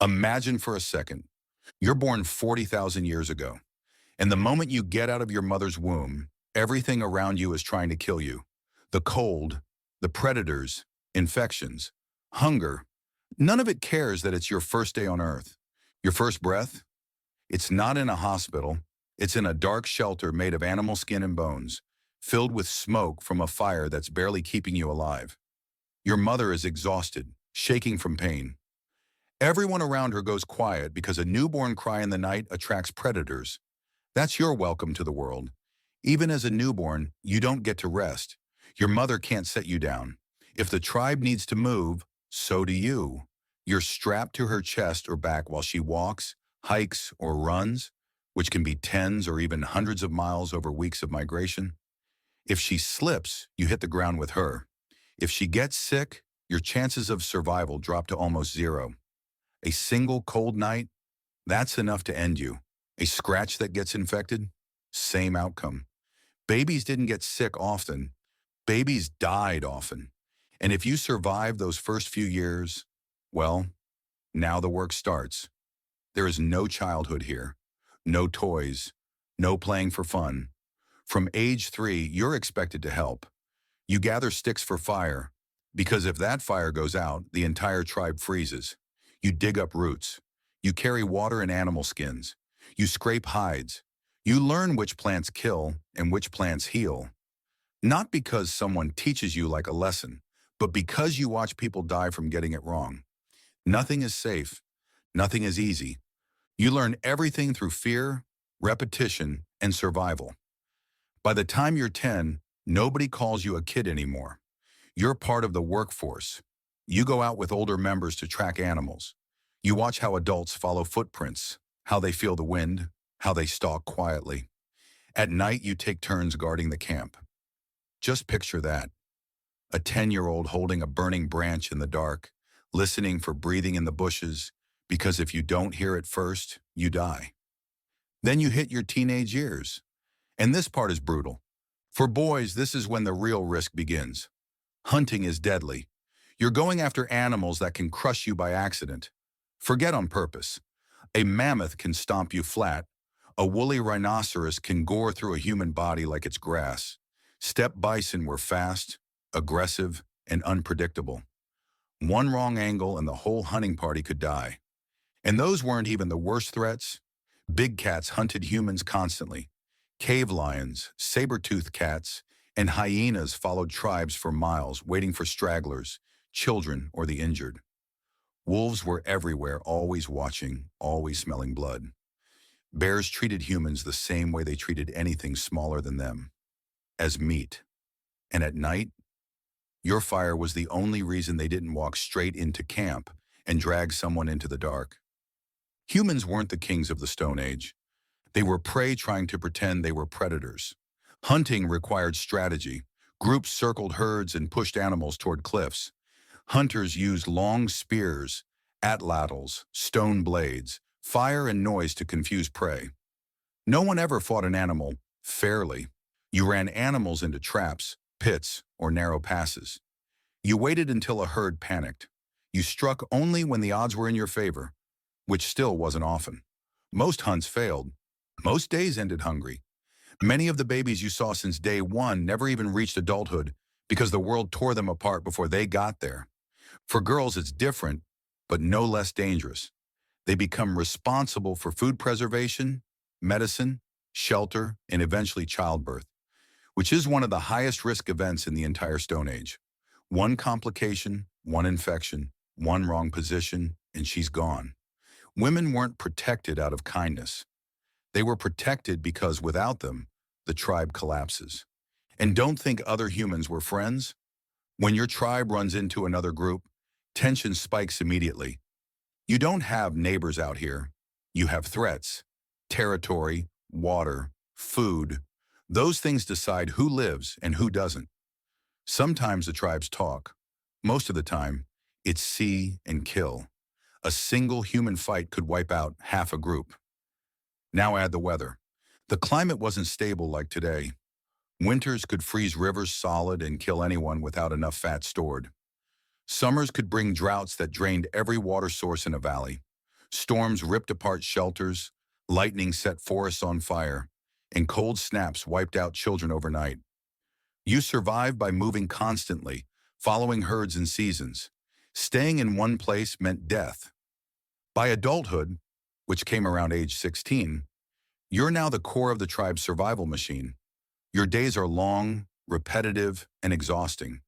Imagine for a second, you're born 40,000 years ago, and the moment you get out of your mother's womb, everything around you is trying to kill you. The cold, the predators, infections, hunger. None of it cares that it's your first day on Earth. Your first breath? It's not in a hospital. It's in a dark shelter made of animal skin and bones, filled with smoke from a fire that's barely keeping you alive. Your mother is exhausted, shaking from pain. Everyone around her goes quiet because a newborn cry in the night attracts predators. That's your welcome to the world. Even as a newborn, you don't get to rest. Your mother can't set you down. If the tribe needs to move, so do you. You're strapped to her chest or back while she walks, hikes, or runs, which can be tens or even hundreds of miles over weeks of migration. If she slips, you hit the ground with her. If she gets sick, your chances of survival drop to almost zero. A single cold night, that's enough to end you. A scratch that gets infected, same outcome. Babies didn't get sick often. Babies died often. And if you survive those first few years, well, now the work starts. There is no childhood here, no toys, no playing for fun. From age 3, you're expected to help. You gather sticks for fire, because if that fire goes out, the entire tribe freezes. You dig up roots. You carry water and animal skins. You scrape hides. You learn which plants kill and which plants heal. Not because someone teaches you like a lesson, but because you watch people die from getting it wrong. Nothing is safe. Nothing is easy. You learn everything through fear, repetition, and survival. By the time you're 10, nobody calls you a kid anymore. You're part of the workforce. You go out with older members to track animals. You watch how adults follow footprints, how they feel the wind, how they stalk quietly. At night, you take turns guarding the camp. Just picture that. A 10-year-old holding a burning branch in the dark, listening for breathing in the bushes, because if you don't hear it first, you die. Then you hit your teenage years. And this part is brutal. For boys, this is when the real risk begins. Hunting is deadly. You're going after animals that can crush you by accident. Forget on purpose. A mammoth can stomp you flat. A woolly rhinoceros can gore through a human body like it's grass. Steppe bison were fast, aggressive, and unpredictable. One wrong angle and the whole hunting party could die. And those weren't even the worst threats. Big cats hunted humans constantly. Cave lions, saber-toothed cats, and hyenas followed tribes for miles, waiting for stragglers, children, or the injured. Wolves were everywhere, always watching, always smelling blood. Bears treated humans the same way they treated anything smaller than them, as meat. And at night, your fire was the only reason they didn't walk straight into camp and drag someone into the dark. Humans weren't the kings of the Stone Age. They were prey trying to pretend they were predators. Hunting required strategy. Groups circled herds and pushed animals toward cliffs. Hunters used long spears, atlatls, stone blades, fire and noise to confuse prey. No one ever fought an animal fairly. You ran animals into traps, pits, or narrow passes. You waited until a herd panicked. You struck only when the odds were in your favor, which still wasn't often. Most hunts failed. Most days ended hungry. Many of the babies you saw since day one never even reached adulthood because the world tore them apart before they got there. For girls, it's different, but no less dangerous. They become responsible for food preservation, medicine, shelter, and eventually childbirth, which is one of the highest risk events in the entire Stone Age. One complication, one infection, one wrong position, and she's gone. Women weren't protected out of kindness. They were protected because without them, the tribe collapses. And don't think other humans were friends. When your tribe runs into another group, tension spikes immediately. You don't have neighbors out here. You have threats, territory, water, food. Those things decide who lives and who doesn't. Sometimes the tribes talk. Most of the time, it's see and kill. A single human fight could wipe out half a group. Now add the weather. The climate wasn't stable like today. Winters could freeze rivers solid and kill anyone without enough fat stored. Summers could bring droughts that drained every water source in a valley. Storms ripped apart shelters, lightning set forests on fire, and cold snaps wiped out children overnight. You survived by moving constantly, following herds and seasons. Staying in one place meant death. By adulthood, which came around age 16, you're now the core of the tribe's survival machine. Your days are long, repetitive, and exhausting.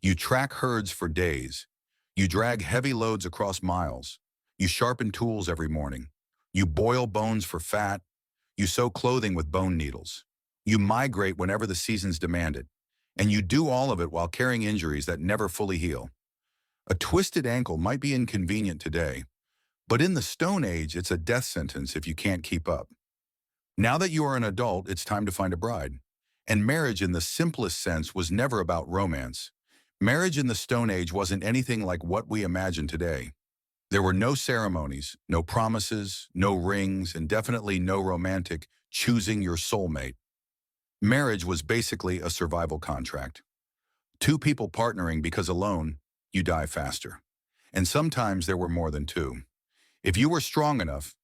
You track herds for days. You drag heavy loads across miles. You sharpen tools every morning. You boil bones for fat. You sew clothing with bone needles. You migrate whenever the seasons demand it. And you do all of it while carrying injuries that never fully heal. A twisted ankle might be inconvenient today, but in the Stone Age, it's a death sentence if you can't keep up. Now that you are an adult, it's time to find a bride. And marriage in the simplest sense was never about romance. Marriage in the Stone Age wasn't anything like what we imagine today. There were no ceremonies, no promises, no rings, and definitely no romantic choosing your soulmate. Marriage was basically a survival contract. Two people partnering because alone, you die faster. And sometimes there were more than two. If you were strong enough,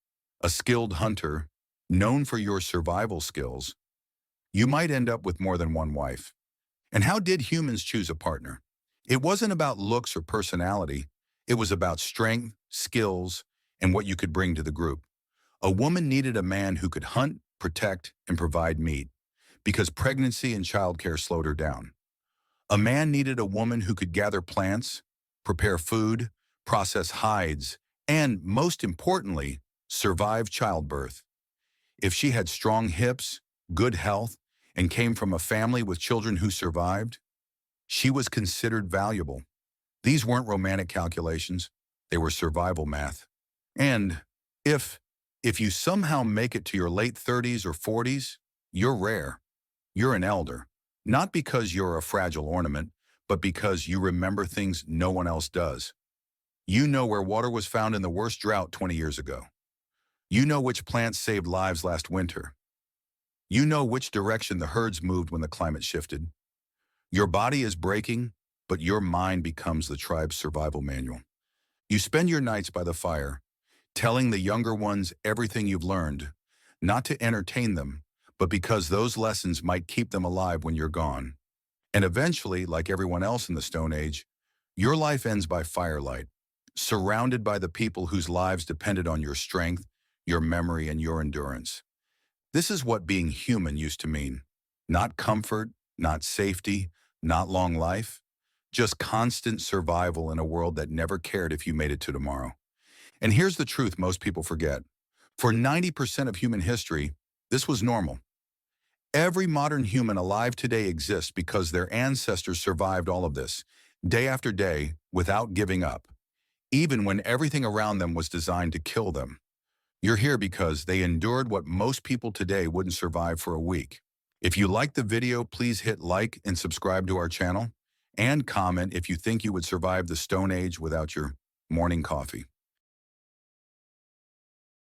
a skilled hunter, known for your survival skills, you might end up with more than one wife. And how did humans choose a partner? It wasn't about looks or personality. It was about strength, skills, and what you could bring to the group. A woman needed a man who could hunt, protect, and provide meat, because pregnancy and childcare slowed her down. A man needed a woman who could gather plants, prepare food, process hides, and, most importantly, survive childbirth. If she had strong hips, good health, and came from a family with children who survived, she was considered valuable. These weren't romantic calculations, they were survival math. And if you somehow make it to your late 30s or 40s, you're rare. You're an elder. Not because you're a fragile ornament, but because you remember things no one else does. You know where water was found in the worst drought 20 years ago. You know which plants saved lives last winter. You know which direction the herds moved when the climate shifted. Your body is breaking, but your mind becomes the tribe's survival manual. You spend your nights by the fire, telling the younger ones everything you've learned, not to entertain them, but because those lessons might keep them alive when you're gone. And eventually, like everyone else in the Stone Age, your life ends by firelight, surrounded by the people whose lives depended on your strength, your memory, and your endurance. This is what being human used to mean. Not comfort, not safety, not long life, just constant survival in a world that never cared if you made it to tomorrow. And here's the truth most people forget. For 90% of human history, this was normal. Every modern human alive today exists because their ancestors survived all of this, day after day, without giving up, even when everything around them was designed to kill them. You're here because they endured what most people today wouldn't survive for a week. If you liked the video, please hit like and subscribe to our channel, and comment if you think you would survive the Stone Age without your morning coffee.